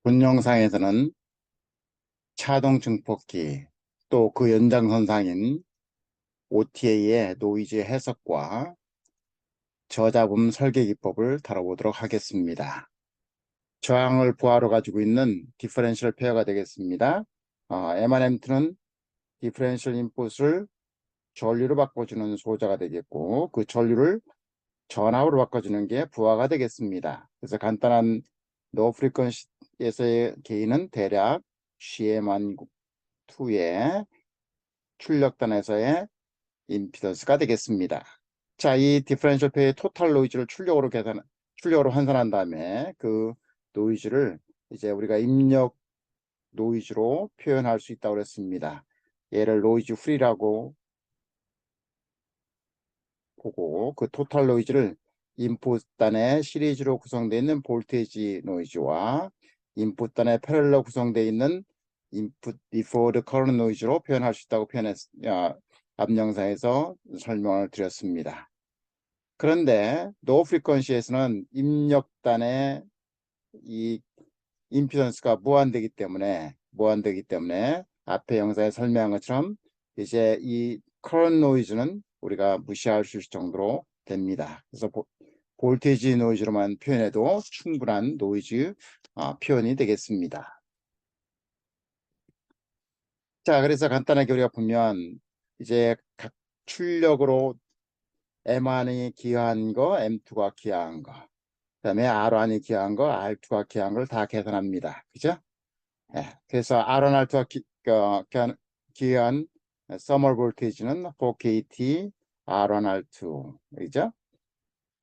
본 영상에서는 차동 증폭기 또 그 연장선상인 OTA의 노이즈 해석과 저잡음 설계 기법을 다뤄보도록 하겠습니다. 저항을 부하로 가지고 있는 디퍼런셜 페어가 되겠습니다. M1M2는 디퍼런셜 인풋을 전류로 바꿔주는 소자가 되겠고, 그 전류를 전압으로 바꿔주는 게 부하가 되겠습니다. 그래서 간단한 노 프리퀀시에서의 게인은 대략 GM12의 출력단에서의 임피던스가 되겠습니다. 자, 이 디퍼런셜 페어의 토탈 노이즈를 출력으로 환산한 다음에 그 노이즈를 이제 우리가 입력 노이즈로 표현할 수 있다고 그랬습니다. 얘를 노이즈 프리라고 보고, 그 토탈 노이즈를 인풋 단의 시리즈로 구성되어 있는 볼테이지 노이즈와 인풋 단의 패럴러 구성되어 있는 인풋 디포드 커런트 노이즈로 표현할 수 있다고 앞 영상에서 설명을 드렸습니다. 그런데 노 프리퀀시에서는 입력단의 이 임피던스가 무한되기 때문에 앞에 영상에 설명한 것처럼 이제 이 커런트 노이즈는 우리가 무시할 수 있을 정도로 됩니다. 그래서 볼테이지 노이즈로만 표현해도 충분한 노이즈 표현이 되겠습니다. 자, 그래서 간단하게 우리가 보면 이제 각 출력으로 M1이 기여한 거, M2가 기여한 거, 그다음에 R1이 기여한 거, R2가 기여한 걸 다 계산합니다. 그죠? 예, 그래서 R1, R2가 기여한 서멀 볼테이지는 4KT R1, R2, 그죠?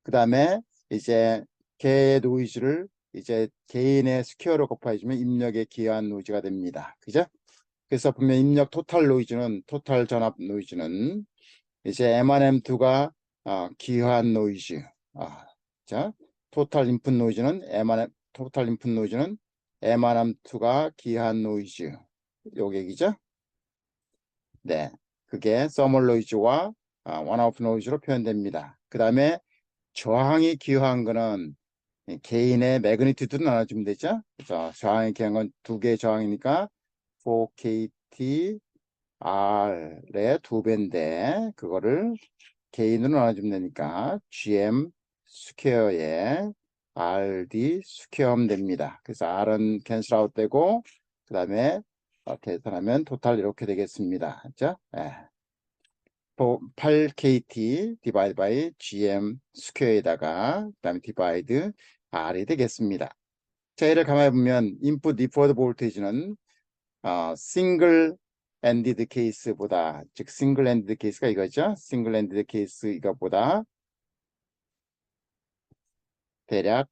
그다음에 이제 개의 노이즈를 이제 개인의 스퀘어로 곱해주면 입력에 기여한 노이즈가 됩니다. 그죠? 그래서 보면 입력 토탈 전압 노이즈는 이제 M1, M2가 기여한 노이즈, 자, 토탈 인풋 노이즈는 M1, M2가 기여한 노이즈, 요 얘기죠? 네, 그게 서멀 노이즈와 원오프 노이즈로 표현됩니다. 그 다음에 저항이 기여한 거는 개인의 매그니튜드로 나눠주면 되죠. 그래서 저항이 기여한 건 두 개의 저항이니까 4KT R의 두 배인데 그거를 개인으로 나눠주면 되니까 GM 스퀘어에 RD 스퀘어 하면 됩니다. 그래서 R은 캔슬 아웃 되고 그 다음에 계산하면 토탈 이렇게 되겠습니다. 그죠? 8KT 디바이드 바이 GM 스퀘어에다가 그 다음에 디바이드 R이 되겠습니다. 자, 얘를 가만히 보면 인풋 디포드 볼테이지는 싱글 엔디드 케이스보다, 즉 싱글 엔디드 케이스가 이거죠. 싱글 엔디드 케이스 이거보다 대략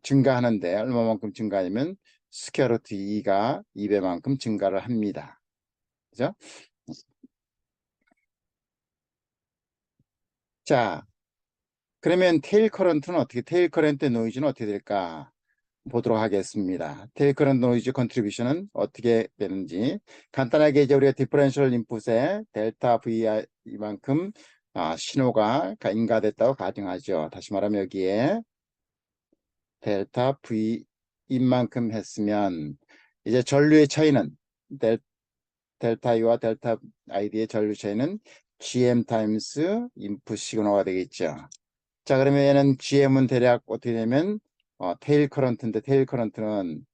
증가하는데 얼마만큼 증가하냐면 스퀘어 루트 2가 2배만큼 증가를 합니다. 그죠? 자, 그러면 테일 커런트 노이즈는 어떻게 될까 보도록 하겠습니다. 테일 커런트 노이즈 컨트리뷰션은 어떻게 되는지 간단하게 이제 우리가 디퍼런셜 인풋에 델타 V만큼 신호가 인가됐다고 가정하죠. 다시 말하면 여기에 델타 V인 만큼 했으면 이제 전류의 차이는 델타 E와 델타 ID의 전류 차이는 GM 타임스 인풋 시그널가 되겠죠. 자, 그러면 얘는 GM은 대략 어떻게 되면 테일 커런트인데 테일 커런트는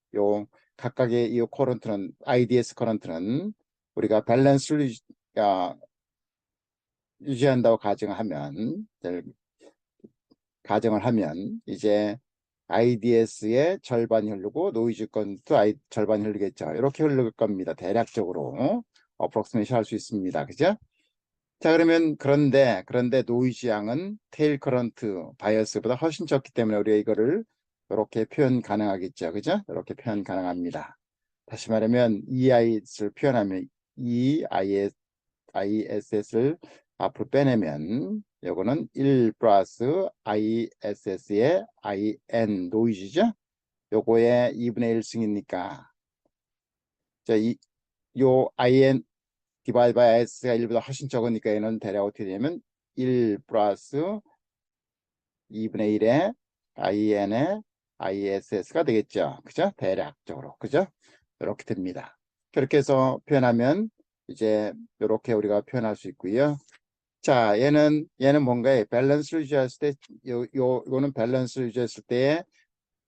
각각의 이 커런트는 IDS 커런트는 우리가 밸런스를 유지한다고 가정을 하면 이제 IDS의 절반이 흐르고 노이즈 건도 절반이 흐르겠죠. 이렇게 흐를 겁니다. 대략적으로 어프록시메이션 할 수 있습니다. 그죠? 자, 그러면 그런데 노이즈 양은 테일 커런트 바이어스보다 훨씬 적기 때문에 우리가 이거를 이렇게 표현 가능하겠죠. 그죠? 이렇게 표현 가능합니다. 다시 말하면 EIS를 표현하면 ISS를 앞으로 빼내면 요거는 1 플러스 ISS의 IN 노이즈죠. 요거의 2분의 1승이니까 요 IN 디바이드 바이 S가 1보다 훨씬 적으니까 얘는 대략 어떻게 되냐면 1 플러스 2분의 1의 IN의 ISS가 되겠죠. 그죠? 대략적으로. 그죠? 이렇게 됩니다. 그렇게 해서 표현하면 이제 이렇게 우리가 표현할 수 있고요. 자, 얘는 뭔가요? 밸런스를 유지했을 때, 요거는 밸런스를 유지했을 때의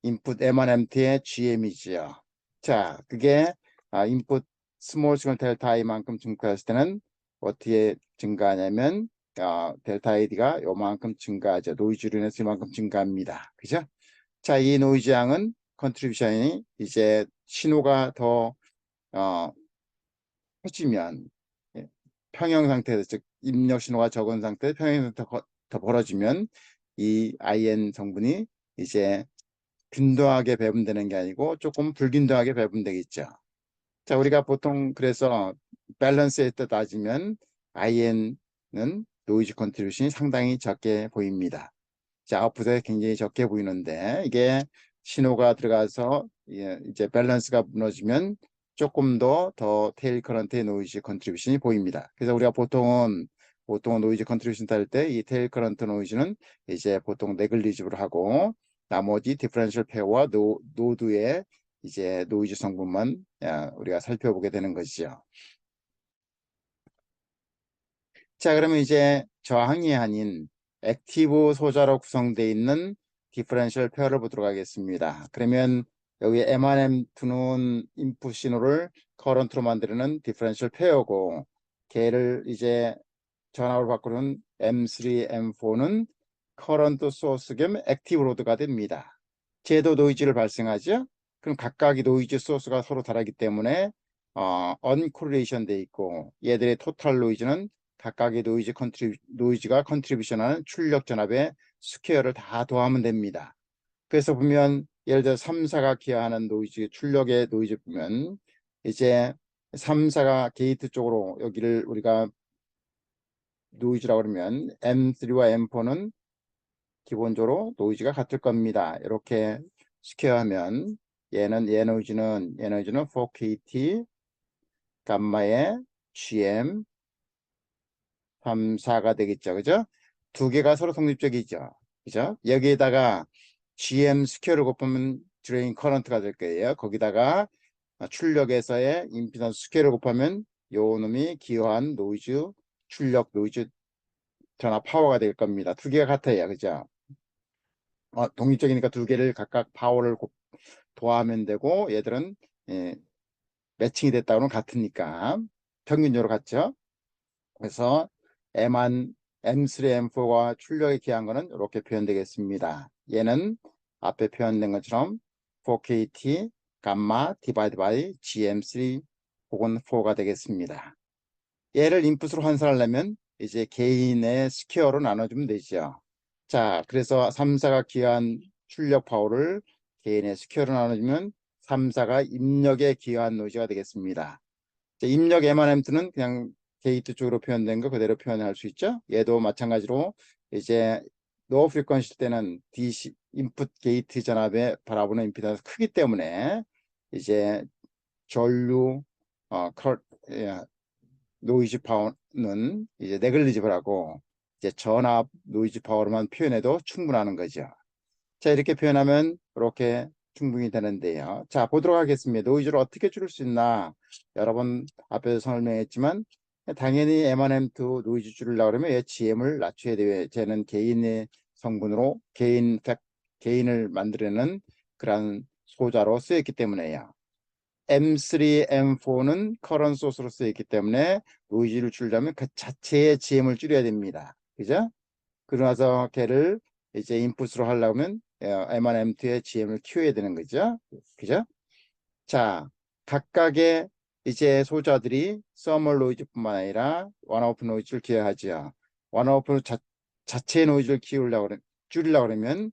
인풋 M1MT의 GM이지요. 자, 그게 인풋 스몰 시그널 델타 I만큼 증가했을 때는 어떻게 증가하냐면 델타 ID가 요만큼 증가하죠. 노이즈로 인해서 이만큼 증가합니다. 그죠? 자, 이 노이즈 양은 컨트리뷰션이 이제 신호가 더 커지면 예, 평형 상태에서 즉 입력 신호가 적은 상태에서 평형 상태 더 벌어지면 이 IN 성분이 이제 균등하게 배분되는 게 아니고 조금 불균등하게 배분되겠죠. 자, 우리가 보통 그래서 밸런스에 따지면 IN은 노이즈 컨트리뷰션이 상당히 적게 보입니다. 자, 아웃풋에 굉장히 적게 보이는데 이게 신호가 들어가서 이제 밸런스가 무너지면 조금 더 테일 커런트의 노이즈 컨트리뷰션이 보입니다. 그래서 우리가 보통 노이즈 컨트리뷰션 딸 때 이 테일 커런트 노이즈는 이제 보통 네글리지블 하고 나머지 디퍼런셜 페어와 노드의 이제 노이즈 성분만 우리가 살펴보게 되는 것이죠. 자, 그러면 이제 저항이 아닌 액티브 소자로 구성되어 있는 디퍼런셜 페어를 보도록 하겠습니다. 그러면 여기 M1M2는 인풋 신호를 커런트로 만드는 디퍼런셜 페어고 걔를 이제 전압으로 바꾸는 M3, M4는 커런트 소스 겸 액티브 로드가 됩니다. 쟤도 노이즈를 발생하죠. 그럼 각각의 노이즈 소스가 서로 다르기 때문에 언코릴레이션 돼 있고 얘들의 토탈 노이즈는 각각의 노이즈가 컨트리뷰션하는 출력 전압의 스퀘어를 다 더하면 됩니다. 그래서 보면 예를 들어 3사가 기하하는 노이즈 출력의 노이즈 보면 이제 3사가 게이트 쪽으로 여기를 우리가 노이즈라고 그러면 M3와 M4는 기본적으로 노이즈가 같을 겁니다. 이렇게 스퀘어하면 얘 노이즈는 4KT 감마의 GM 3, 4가 되겠죠. 그죠? 두 개가 서로 성립적이죠. 그죠? 여기에다가 GM 스퀘어를 곱하면 드레인 커런트가 될 거예요. 거기다가 출력에서의 임피던스 스퀘어를 곱하면 요 놈이 기여한 노이즈 출력 노이즈 전압 파워가 될 겁니다. 두 개가 같아요. 그죠? 독립적이니까 두 개를 각각 파워를 더하면 되고 얘들은 매칭이 됐다고는 같으니까 평균적으로 같죠. 그래서 M3, M4가 출력에 기한 거는 이렇게 표현되겠습니다. 얘는 앞에 표현된 것처럼 4KT 감마 디바이드 바이 GM3 혹은 4가 되겠습니다. 얘를 인풋으로 환산하려면 이제 개인의 스퀘어로 나눠주면 되죠. 자, 그래서 3사가 기여한 출력 파워를 개인의 스퀘어로 나눠주면 3사가 입력에 기여한 노이즈가 되겠습니다. 입력 M1M2는 그냥 게이트 쪽으로 표현된 거 그대로 표현할 수 있죠. 얘도 마찬가지로 이제 로우 프리퀀시 때는 DC 인풋 게이트 전압에 바라보는 임피던스 크기 때문에 이제 전류 노이즈 파워는 이제 네글리지블하고 이제 전압 노이즈 파워로만 표현해도 충분한 거죠. 자, 이렇게 표현하면 이렇게 충분히 되는데요. 자, 보도록 하겠습니다. 노이즈를 어떻게 줄일 수 있나? 여러 번 앞에서 설명했지만 당연히 M1M2 노이즈 줄이려고 그러면 얘 GM을 낮춰야 돼요. 쟤는 개인의 성분으로 개인을 만들어내는 그런 소자로 쓰였기 때문에요. M3, M4는 커런 소스로 쓰였기 때문에 노이즈를 줄이려면 그 자체의 GM을 줄여야 됩니다. 그죠? 그러나서 걔를 이제 인풋으로 하려면 M1, M2의 GM을 키워야 되는 거죠. 그죠? 자, 각각의 이제 소자들이 서멀 노이즈뿐만 아니라 원오프 노이즈를 기여하죠. 원오프 자체의 노이즈를 줄이려고 그러면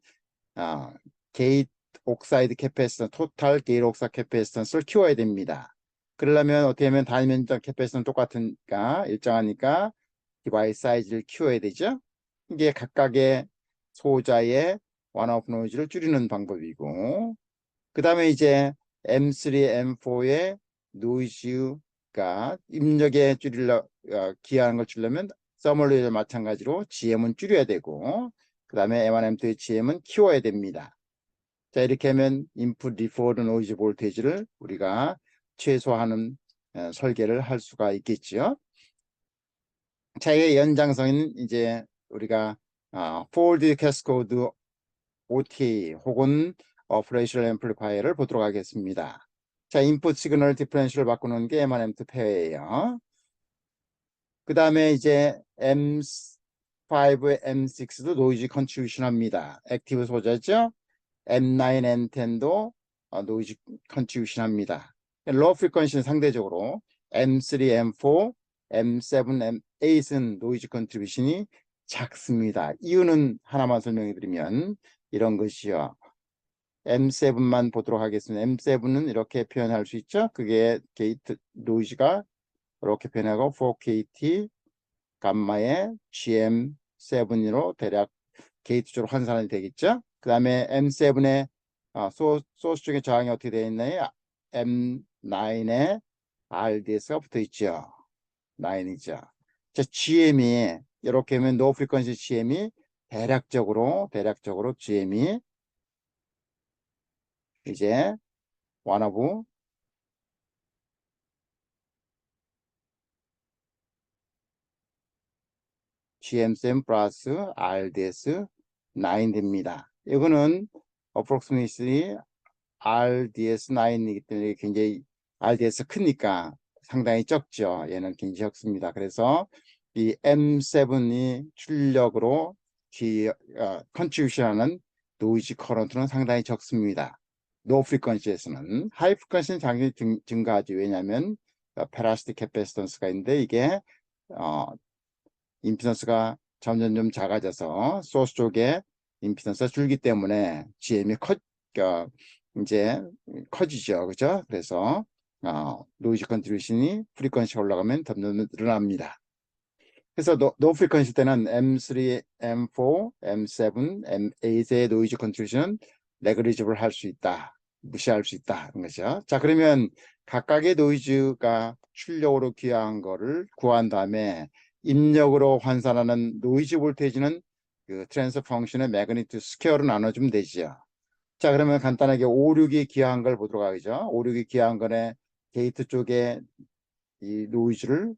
게이트 옥사이드 캐패시턴, 토탈 게이트 옥사 캐패시턴스를 키워야 됩니다. 그러려면 어떻게 하면 단위면적 캐패시턴 똑같으니까 일정하니까 디바이스 사이즈를 키워야 되죠. 이게 각각의 소자의 원오프 노이즈를 줄이는 방법이고 그 다음에 이제 M3, M4의 노이즈가 입력에 기여하는 걸 줄이려면 서멀리와 마찬가지로 GM은 줄여야 되고 그 다음에 M1, M2의 GM은 키워야 됩니다. 자, 이렇게 하면 인풋 리포드 노이즈 볼테이지를 우리가 최소화하는 설계를 할 수가 있겠죠. 자, 의 연장선인 이제 우리가 폴드 캐스코드 OTA 혹은 오퍼레이셔널 앰플리파이어를 보도록 하겠습니다. 자, 인풋 시그널 디퍼런셜을 바꾸는 게 M1, M2 페어예요. 그 다음에 이제 M5, M6도 노이즈 컨트리뷰션 합니다. 액티브 소자죠. M9, M10도 노이즈 컨트리뷰션 합니다. 로우 프리퀀시는 상대적으로 M3, M4, M7, M8은 노이즈 컨트리뷰션이 작습니다. 이유는 하나만 설명해 드리면 이런 것이요. M7만 보도록 하겠습니다. M7은 이렇게 표현할 수 있죠. 그게 게이트 노이즈가 이렇게 표현하고 4KT 감마의 GM7으로 대략 게이트 쪽으로 환산이 되겠죠. 그 다음에 M7의 소스 중에 저항이 어떻게 되어 있나요? M9에 RDS가 붙어 있죠. 9이죠. 자, GM이 이렇게 하면 노 프리퀀시 GM이 대략적으로 GM이 이제 원오브 GM7 플러스 RDS 9 됩니다. 이거는 approximately RDS9이기 때문에 굉장히 RDS 크니까 상당히 적죠. 얘는 굉장히 적습니다. 그래서 이 M7이 출력으로 컨트리뷰션하는 노이즈 커런트는 상당히 적습니다. 노 프리퀀시에서는 하이 프리퀀시는 당연히 증가하죠. 왜냐하면 페라시틱 캐패시턴스가 있는데 이게 임피던스가 점점 작아져서 소스 쪽에 임피던스가 줄기 때문에 GM이 이제 커지죠. 그죠? 그래서 노이즈 컨트리뷰션이 프리퀀시가 올라가면 점점 늘어납니다. 그래서 노 프리퀀시 때는 M3, M4, M7, M8의 노이즈 컨트리뷰션은 네글리지블 할 수 있다. 무시할 수 있다. 그런 거죠. 자, 그러면 각각의 노이즈가 출력으로 귀화한 거를 구한 다음에 입력으로 환산하는 노이즈 볼테이지는 그 트랜스퍼 펑션의 매그니튜드 스퀘어로 나눠주면 되죠. 자, 그러면 간단하게 5, 6이 기하한 걸 보도록 하죠. 5, 6이 기하한 거에 게이트 쪽에 이 노이즈를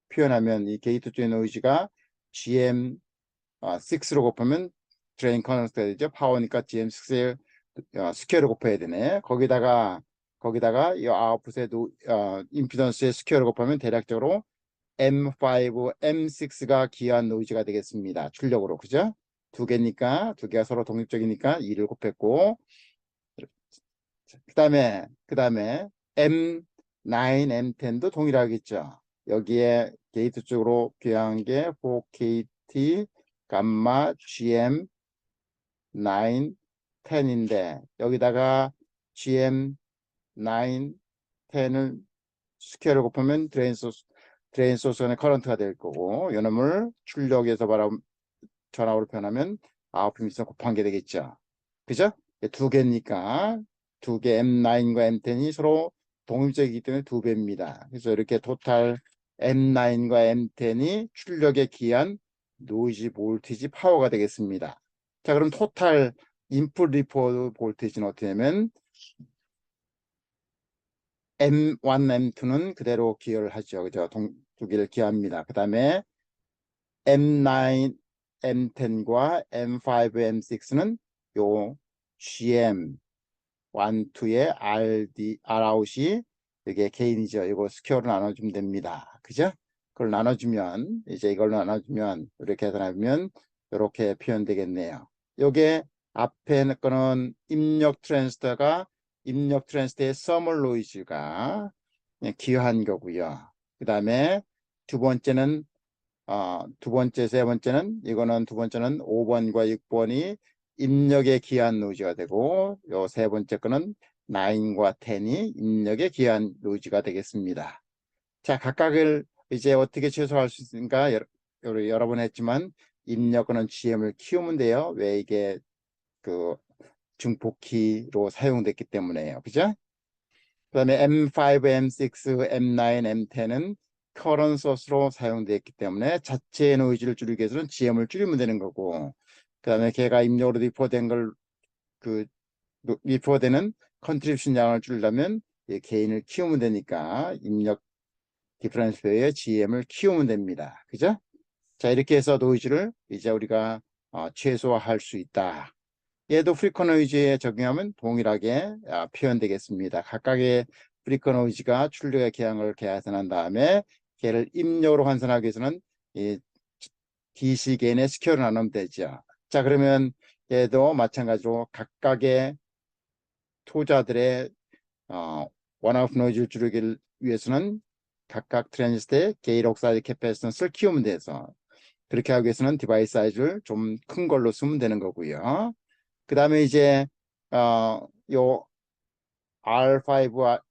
표현하면 이 게이트 쪽의 노이즈가 GM6로 곱하면 드레인 커런트가 되죠. 파워니까 GM6의 스퀘어를 곱해야 되네. 거기다가 이 아웃풋의 임피던스의 스퀘어를 곱하면 대략적으로 M5, M6가 기한 노이즈가 되겠습니다. 출력으로. 그죠? 두 개니까, 두 개가 서로 독립적이니까 2를 곱했고, 그 다음에 M9, M10도 동일하겠죠. 여기에 게이트 쪽으로 귀한 게 4KT, 감마, GM, 9, 10인데, 여기다가 GM, 9, 10을 스퀘어를 곱하면 드레인 소스 간의 커런트가 될 거고, 이놈을 출력에서 전압으로 표현하면 아웃풋 미션 곱한 게 되겠죠. 그죠? 두 개니까 두 개 M9과 M10이 서로 독립적이기 때문에 두 배입니다. 그래서 이렇게 토탈 M9과 M10이 출력에 기한 노이즈 볼티지 파워가 되겠습니다. 자, 그럼 토탈 인풋 리포트 볼티지는 어떻게 되면 M1, M2는 그대로 기여를 하죠. 그죠? 두 개를 기여합니다. 그 다음에 M9, M10과 M5, M6는 요 GM 1, 2의 Rout이 이게 개인이죠. 이거 스퀘어로 나눠주면 됩니다. 그죠? 그걸 나눠주면 이제 이걸로 나눠주면 이렇게 계산하면 이렇게 표현되겠네요. 요게 앞에 거는 입력 트랜스터의 서멀 노이즈가 기여한 거고요. 그 다음에 두 번째는 세 번째는 이거는 두 번째는 5번과 6번이 입력에 기한 노이즈가 되고 요 세 번째 거는 9과 10이 입력에 기한 노이즈가 되겠습니다. 자, 각각을 이제 어떻게 최소화할 수 있을까 여러 번 했지만 입력은 GM을 키우면 돼요. 왜 이게 그 중폭키로 사용됐기 때문에요. 그죠? 그 다음에 M5, M6, M9, M10은 커런 소스로 사용되었기 때문에 자체 노이즈를 줄이기 위해서는 GM을 줄이면 되는 거고, 그 다음에 걔가 입력으로 리포된 걸 그 리포되는 컨트리뷰션 양을 줄이려면 이 게인을 키우면 되니까 입력 디퍼런스 페어의 GM을 키우면 됩니다. 그죠? 자, 이렇게 해서 노이즈를 이제 우리가 최소화할 수 있다. 얘도 프리퀀 노이즈에 적용하면 동일하게 표현되겠습니다. 각각의 프리퀀 노이즈가 출력의 계량을 계산한 다음에 걔를 입력으로 환산하기 위해서는 이 DC 게인의 스퀘어를 나누면 되죠. 자, 그러면 얘도 마찬가지로 각각의 토자들의 원오프 노이즈를 줄이기 위해서는 각각 트랜지스터의 게인 옥사이드 캐패시턴스를 키우면 돼서 그렇게 하기 위해서는 디바이스 사이즈를 좀 큰 걸로 쓰면 되는 거고요. 그 다음에 이제 요 R5,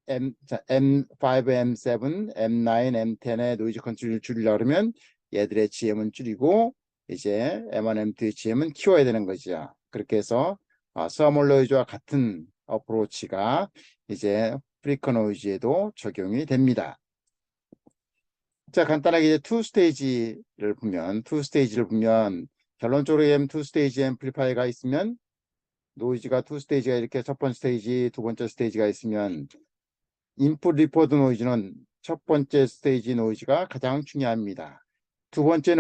M5, M7, M9, M10의 노이즈 컨트롤을 줄이려고 그러면 얘들의 GM은 줄이고 이제 M1, M2의 GM은 키워야 되는 거죠. 그렇게 해서 서멀 노이즈와 같은 어프로치가 이제 프리퀀 노이즈에도 적용이 됩니다. 자, 간단하게 이제 투 스테이지를 보면 결론적으로 투 스테이지 앰플리파이어가 있으면 노이즈가 투 스테이지가 이렇게 첫 번째 스테이지, 두 번째 스테이지가 있으면 인풋 리포트 노이즈는 첫 번째 스테이지 노이즈가 가장 중요합니다. 두 번째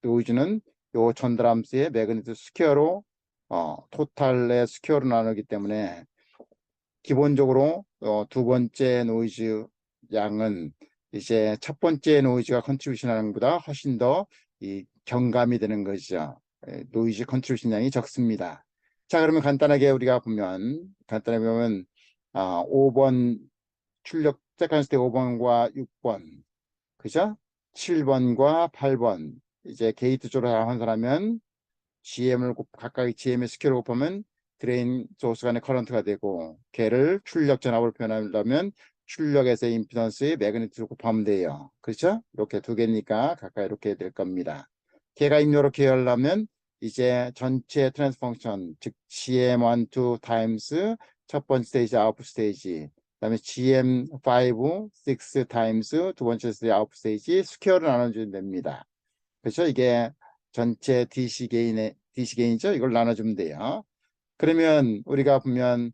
노이즈는 요 전드람스의 매그니튜드 스퀘어로 토탈의 스퀘어로 나누기 때문에 기본적으로 두 번째 노이즈 양은 이제 첫 번째 노이즈가 컨트리뷰션 하는 것보다 훨씬 더 경감이 되는 거죠. 노이즈 컨트리뷰션 양이 적습니다. 자, 그러면 간단하게 보면 5번 출력 세컨스 때 5번과 6번, 그죠? 7번과 8번 이제 게이트 쪽으로 환산하면 각각의 GM의 스퀘어를 곱하면 드레인 소스 간의 커런트가 되고 걔를 출력 전압으로 표현하려면 출력에서의 임피던스의 매그니튜드를 곱하면 돼요. 그렇죠? 이렇게 두 개니까 각각 이렇게 될 겁니다. 걔가 이렇게 하려면 이제 전체 트랜스 펑션 즉 GM1, 2 타임스 첫 번째 스테이지 아웃풋 스테이지 그다음에 GM5, 6 타임스 두 번째 스테이지 아웃풋 스테이지 스퀘어를 나눠주면 됩니다. 그렇죠? 이게 전체 DC 게인이죠. 이걸 나눠주면 돼요. 그러면 우리가 보면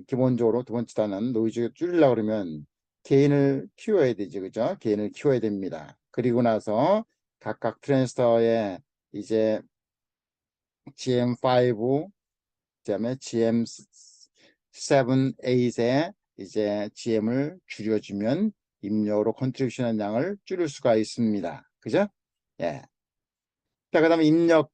기본적으로 두 번째 단은 노이즈 줄이려고 그러면 게인을 키워야 되죠. 그죠? 게인을 키워야 됩니다. 그리고 나서 각각 트랜지스터에 이제 GM5, 그다음에 GM7, 8에 이제 GM을 줄여주면 입력으로 컨트리뷰션한 양을 줄일 수가 있습니다. 그죠? 예. 자, 그 다음에 입력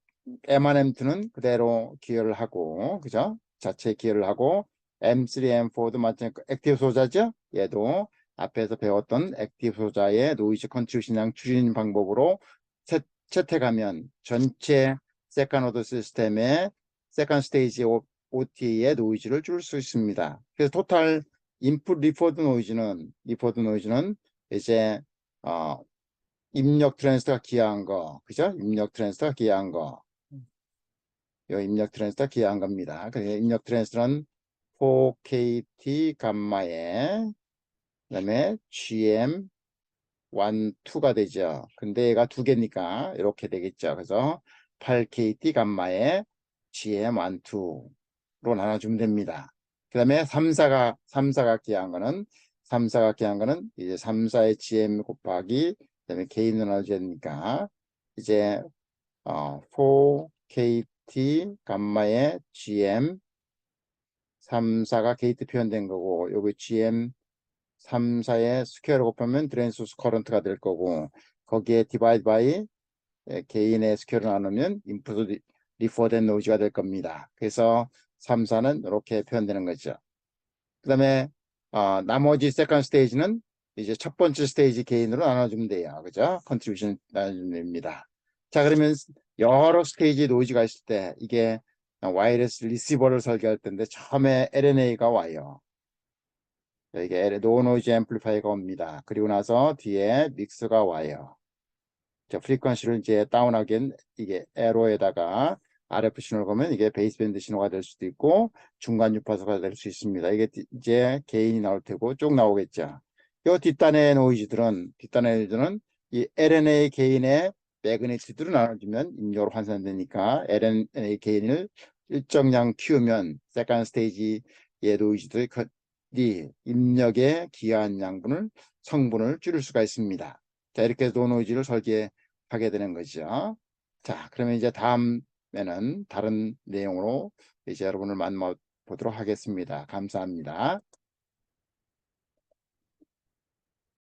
M1, M2는 그대로 기여를 하고, 그죠? 자체 기여를 하고, M3, M4도 마찬가지로 액티브 소자죠? 얘도 앞에서 배웠던 액티브 소자의 노이즈 컨트리뷰션 양 줄이는 방법으로 채택하면 전체 세컨 오더 시스템의 세컨 스테이지 OT의 노이즈를 줄 수 있습니다. 그래서 토탈 인풋 리포트 노이즈는 이제 입력 트랜스터가 기여한 거, 그죠? 입력 트랜스터가 기여한 거. 요 입력 트랜스터가 기여한 겁니다. 그래서 입력 트랜스터는 4KT 감마에 그다음에 GM 1, 2가 되죠. 근데 얘가 두 개니까 이렇게 되겠죠. 그래서 8KT 감마에 GM 1, 2로 나눠주면 됩니다. 그 다음에 3사가 기여한 거는 이제 3사의 GM 곱하기 그다음에 개인으로 나눠줘야 되니까 이제 4KT 감마의 GM 3사가 게이트 표현된 거고 여기 GM 3사의 스퀘어를 곱하면 드레인 소스 커런트가 될 거고 거기에 디바이드 바이 개인의 스퀘어를 나누면 인풋 리포된 노이즈가 될 겁니다. 그래서 3사는 이렇게 표현되는 거죠. 그 다음에 나머지 세컨 스테이지는 이제 첫 번째 스테이지 개인으로 나눠주면 돼요. 그죠? 컨트리뷰션 나눠주면 됩니다. 자, 그러면 여러 스테이지 노이즈가 있을 때 이게 와이어리스 리시버를 설계할 때인데 처음에 LNA가 와요. 이게 노 노이즈 앰플리파이어가 옵니다. 그리고 나서 뒤에 믹스가 와요. 자, 프리퀀시를 이제 다운하기엔 이게 에로에다가 RF 신호를 보면 이게 베이스밴드 신호가 될 수도 있고 중간 주파수가 될 수 있습니다. 이게 이제 개인이 나올 테고 쭉 나오겠죠. 이 뒷단의 노이즈들은 이 LNA 개인의 매그니튜드로 나눠주면 인력으로 환산되니까 LNA 개인을 일정량 키우면 세컨드 스테이지의 노이즈들이 입력에 기여한 양분을 성분을 줄일 수가 있습니다. 자, 이렇게 해서 노이즈를 설계하게 되는 거죠. 자, 그러면 이제 다음에는 다른 내용으로 이제 여러분을 만나 보도록 하겠습니다. 감사합니다.